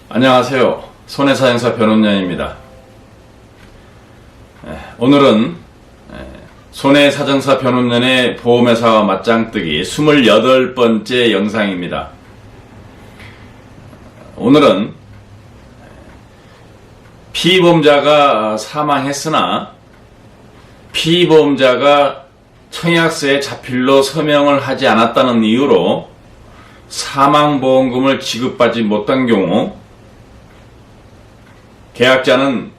안녕하세요. 손해사정사 변호인입니다. 오늘은 손해사정사 변호인의 보험회사와 맞짱뜨기 28번째 영상입니다. 오늘은 피보험자가 사망했으나 피보험자가 청약서에 자필로 서명을 하지 않았다는 이유로 사망보험금을 지급받지 못한 경우 계약자는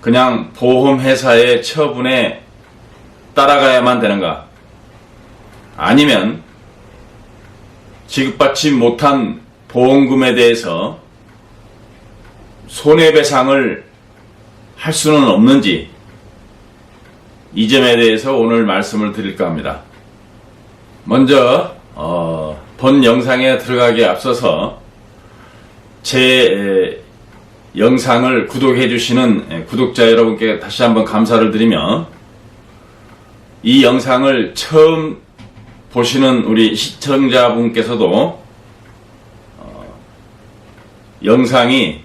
그냥 보험회사의 처분에 따라가야만 되는가? 아니면 지급받지 못한 보험금에 대해서 손해배상을 할 수는 없는지, 이 점에 대해서 오늘 말씀을 드릴까 합니다. 먼저 본 영상에 들어가기에 앞서서 제 영상을 구독해 주시는 구독자 여러분께 다시 한번 감사를 드리며, 이 영상을 처음 보시는 우리 시청자분께서도 영상이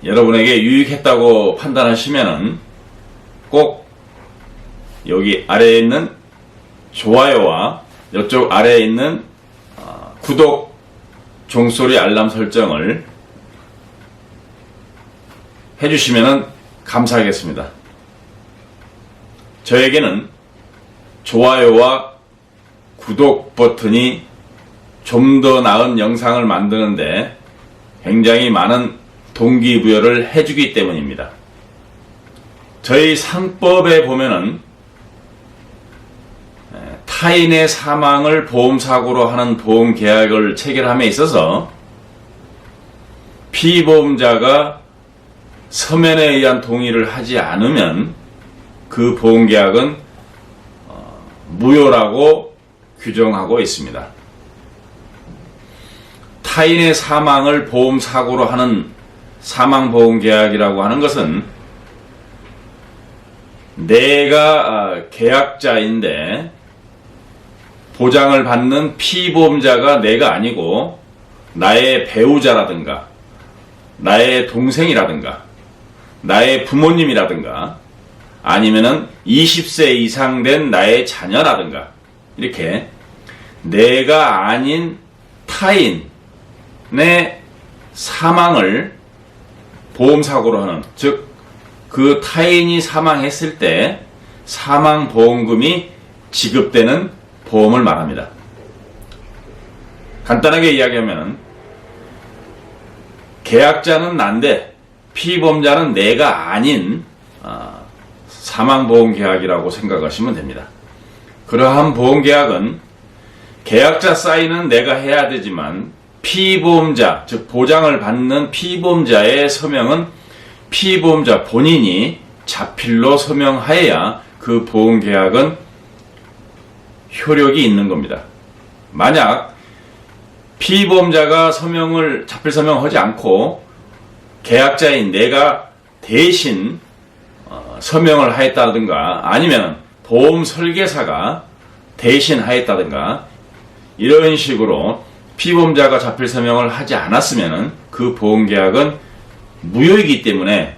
여러분에게 유익했다고 판단하시면은 꼭 여기 아래에 있는 좋아요와 이쪽 아래에 있는 구독, 종소리 알람 설정을 해주시면 감사하겠습니다. 저에게는 좋아요와 구독 버튼이 좀 더 나은 영상을 만드는데 굉장히 많은 동기부여를 해주기 때문입니다. 저희 상법에 보면은 타인의 사망을 보험사고로 하는 보험계약을 체결함에 있어서 피보험자가 서면에 의한 동의를 하지 않으면 그 보험계약은 무효라고 규정하고 있습니다. 타인의 사망을 보험사고로 하는 사망보험계약이라고 하는 것은 내가 계약자인데 보장을 받는 피보험자가 내가 아니고 나의 배우자라든가 나의 동생이라든가 나의 부모님이라든가 아니면은 20세 이상 된 나의 자녀라든가 이렇게 내가 아닌 타인의 사망을 보험사고로 하는, 즉 그 타인이 사망했을 때 사망보험금이 지급되는 보험을 말합니다. 간단하게 이야기하면 계약자는 난데 피보험자는 내가 아닌 사망보험계약이라고 생각하시면 됩니다. 그러한 보험계약은 계약자 사인은 내가 해야 되지만 피보험자, 즉 보장을 받는 피보험자의 서명은 피보험자 본인이 자필로 서명하여야 그 보험계약은 효력이 있는 겁니다. 만약 피보험자가 자필 서명하지 않고 계약자인 내가 대신 서명을 하였다든가 아니면 보험 설계사가 대신 하였다든가 이런 식으로 피보험자가 자필 서명을 하지 않았으면 그 보험계약은 무효이기 때문에,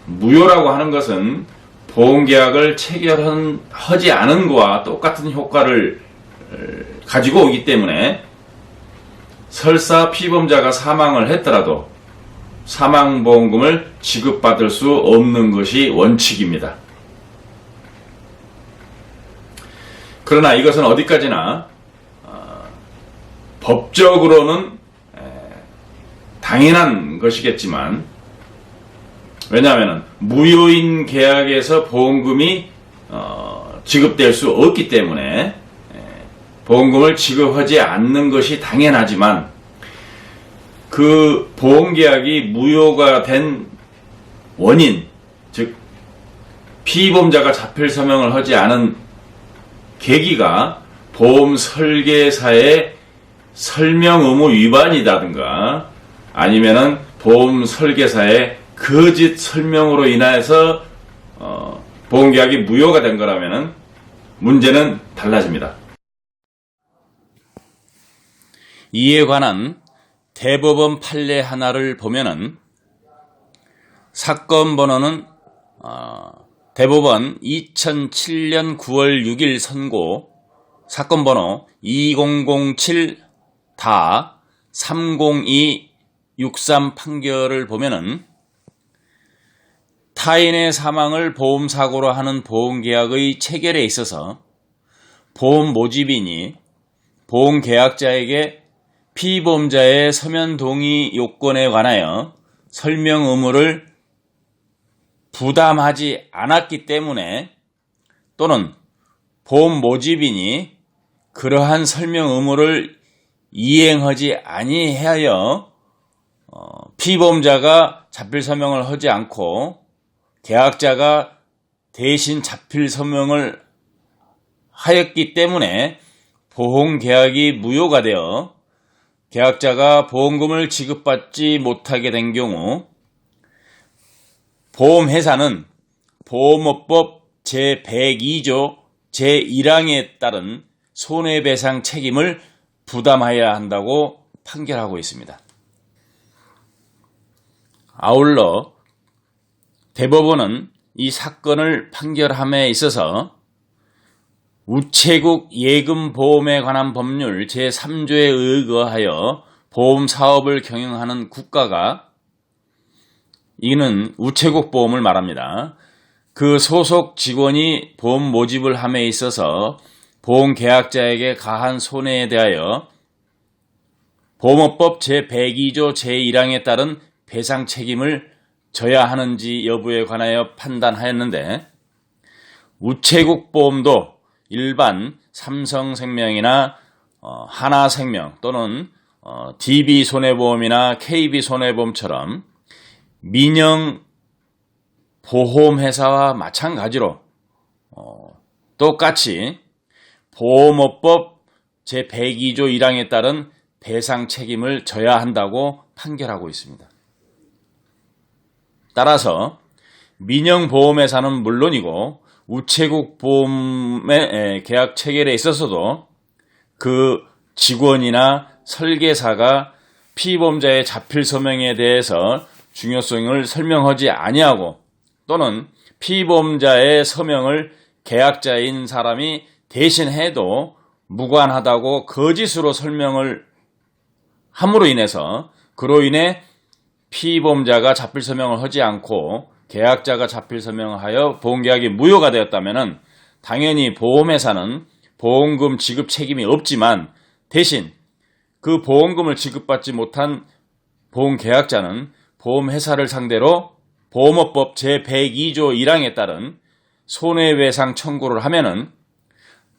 무효라고 하는 것은 보험계약을 체결하지 않은 것과 똑같은 효과를 가지고 오기 때문에 설사 피보험자가 사망을 했더라도 사망보험금을 지급받을 수 없는 것이 원칙입니다. 그러나 이것은 어디까지나 법적으로는 당연한 것이겠지만, 왜냐하면 무효인 계약에서 보험금이 지급될 수 없기 때문에 보험금을 지급하지 않는 것이 당연하지만, 그 보험계약이 무효가 된 원인, 즉 피보험자가 자필 서명을 하지 않은 계기가 보험 설계사의 설명 의무 위반이라든가 아니면은 보험 설계사의 거짓 설명으로 인해서 보험계약이 무효가 된 거라면은 문제는 달라집니다. 이에 관한 대법원 판례 하나를 보면은 사건 번호는 대법원 2007년 9월 6일 선고 사건 번호 2007-30263 판결을 보면은 타인의 사망을 보험사고로 하는 보험계약의 체결에 있어서 보험 모집인이 보험계약자에게 피보험자의 서면 동의 요건에 관하여 설명 의무를 부담하지 않았기 때문에 또는 보험 모집인이 그러한 설명 의무를 이행하지 아니하여 피보험자가 자필 서명을 하지 않고 계약자가 대신 자필 서명을 하였기 때문에 보험계약이 무효가 되어 계약자가 보험금을 지급받지 못하게 된 경우 보험회사는 보험업법 제102조 제1항에 따른 손해배상 책임을 부담해야 한다고 판결하고 있습니다. 아울러 대법원은 이 사건을 판결함에 있어서 우체국 예금보험에 관한 법률 제3조에 의거하여 보험사업을 경영하는 국가가 이는 우체국 보험을 말합니다. 그 소속 직원이 보험 모집을 함에 있어서 보험계약자에게 가한 손해에 대하여 보험업법 제102조 제1항에 따른 배상 책임을 져야 하는지 여부에 관하여 판단하였는데 우체국 보험도 일반 삼성생명이나 하나생명 또는 DB손해보험이나 KB손해보험처럼 민영 보험회사와 마찬가지로 똑같이 보험업법 제102조 1항에 따른 배상 책임을 져야 한다고 판결하고 있습니다. 따라서 민영보험회사는 물론이고 우체국 보험의 계약 체결에 있어서도 그 직원이나 설계사가 피보험자의 자필 서명에 대해서 중요성을 설명하지 아니하고 또는 피보험자의 서명을 계약자인 사람이 대신해도 무관하다고 거짓으로 설명을 함으로 인해서 그로 인해 피보험자가 자필 서명을 하지 않고 계약자가 자필 서명을 하여 보험계약이 무효가 되었다면 당연히 보험회사는 보험금 지급 책임이 없지만 대신 그 보험금을 지급받지 못한 보험계약자는 보험회사를 상대로 보험업법 제102조 1항에 따른 손해배상 청구를 하면은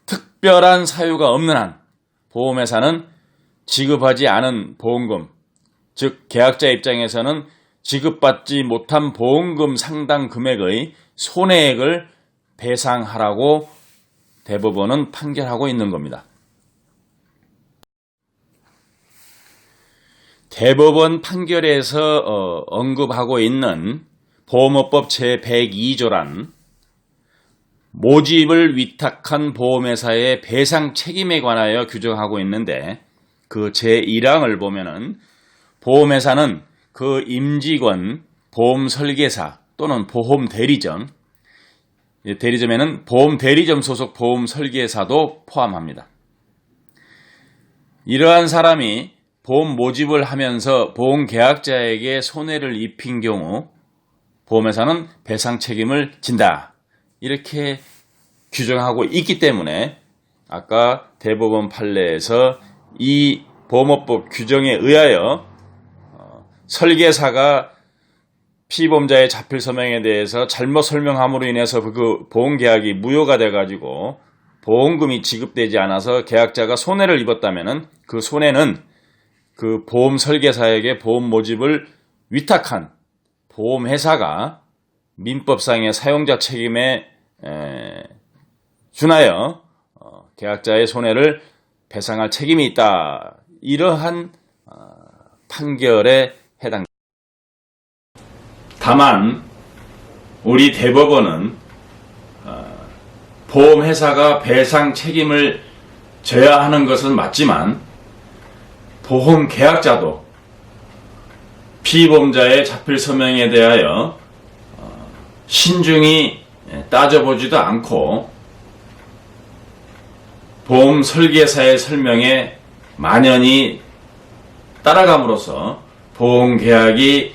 특별한 사유가 없는 한 보험회사는 지급하지 않은 보험금, 즉 계약자 입장에서는 지급받지 못한 보험금 상당 금액의 손해액을 배상하라고 대법원은 판결하고 있는 겁니다. 대법원 판결에서 언급하고 있는 보험업법 제102조란 모집을 위탁한 보험회사의 배상 책임에 관하여 규정하고 있는데 그 제1항을 보면은 보험회사는 그 임직원, 보험설계사 또는 보험대리점, 대리점에는 보험대리점 소속 보험설계사도 포함합니다. 이러한 사람이 보험 모집을 하면서 보험계약자에게 손해를 입힌 경우 보험회사는 배상 책임을 진다. 이렇게 규정하고 있기 때문에 아까 대법원 판례에서 이 보험업법 규정에 의하여 설계사가 피보험자의 자필 서명에 대해서 잘못 설명함으로 인해서 그 보험계약이 무효가 돼가지고 보험금이 지급되지 않아서 계약자가 손해를 입었다면 그 손해는 그 보험 설계사에게 보험 모집을 위탁한 보험회사가 민법상의 사용자 책임에 준하여 계약자의 손해를 배상할 책임이 있다. 이러한 판결에 해당됩니다. 다만 우리 대법원은 보험회사가 배상 책임을 져야 하는 것은 맞지만 보험계약자도 피보험자의 자필 서명에 대하여 신중히 따져보지도 않고 보험 설계사의 설명에 만연히 따라감으로써 보험계약이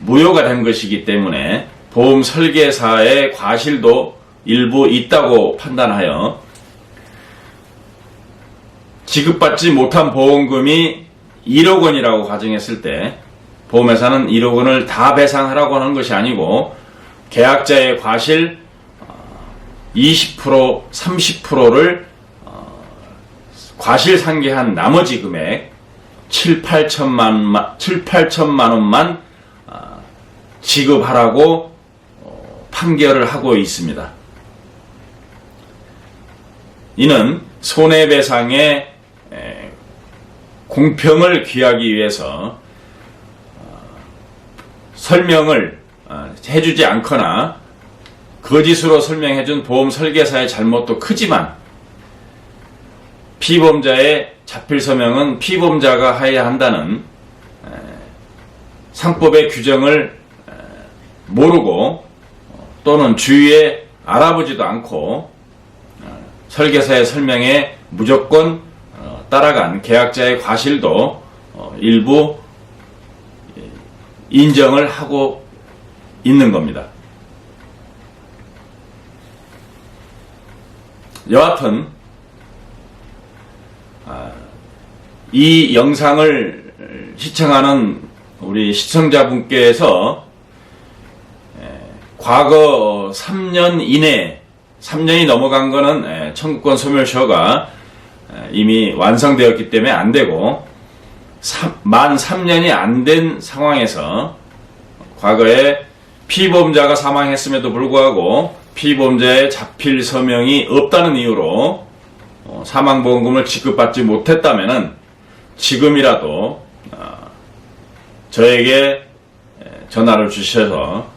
무효가 된 것이기 때문에 보험 설계사의 과실도 일부 있다고 판단하여 지급받지 못한 보험금이 1억 원이라고 가정했을 때 보험회사는 1억 원을 다 배상하라고 하는 것이 아니고 계약자의 과실 20%, 30%를 과실 상계한 나머지 금액 7, 8천만 원만 지급하라고 판결을 하고 있습니다. 이는 손해배상의 공평을 기하기 위해서 설명을 해주지 않거나 거짓으로 설명해준 보험 설계사의 잘못도 크지만 피보험자의 자필 서명은 피보험자가 해야 한다는 상법의 규정을 모르고 또는 주위에 알아보지도 않고 설계사의 설명에 무조건 따라간 계약자의 과실도 일부 인정을 하고 있는 겁니다. 여하튼 이 영상을 시청하는 우리 시청자분께서 과거 3년 이내 3년이 넘어간 거는 청구권 소멸시효가 이미 완성되었기 때문에 안 되고 만 3년이 안 된 상황에서 과거에 피보험자가 사망했음에도 불구하고 피보험자의 자필 서명이 없다는 이유로 사망보험금을 지급받지 못했다면은 지금이라도 저에게 전화를 주셔서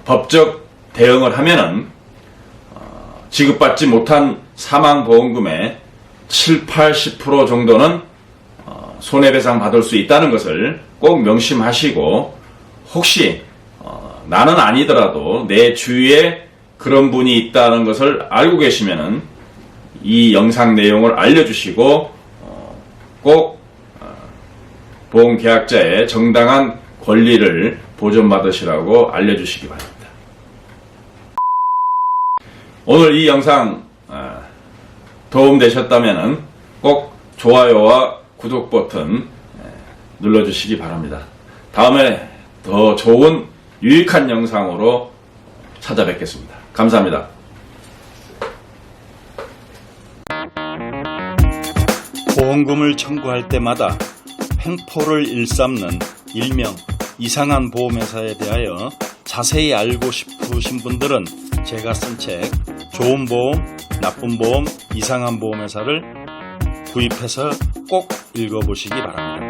법적 대응을 하면은 지급받지 못한 사망보험금의 7, 80% 정도는 손해배상 받을 수 있다는 것을 꼭 명심하시고 혹시 나는 아니더라도 내 주위에 그런 분이 있다는 것을 알고 계시면은 이 영상 내용을 알려주시고 꼭 보험계약자의 정당한 권리를 보존받으시라고 알려주시기 바랍니다. 오늘 이 영상 도움되셨다면 꼭 좋아요와 구독 버튼 눌러주시기 바랍니다. 다음에 더 좋은 유익한 영상으로 찾아뵙겠습니다. 감사합니다. 보험금을 청구할 때마다 횡포를 일삼는 일명 이상한 보험회사에 대하여 자세히 알고 싶으신 분들은 제가 쓴 책 좋은 보험, 나쁜 보험, 이상한 보험회사를 구입해서 꼭 읽어보시기 바랍니다.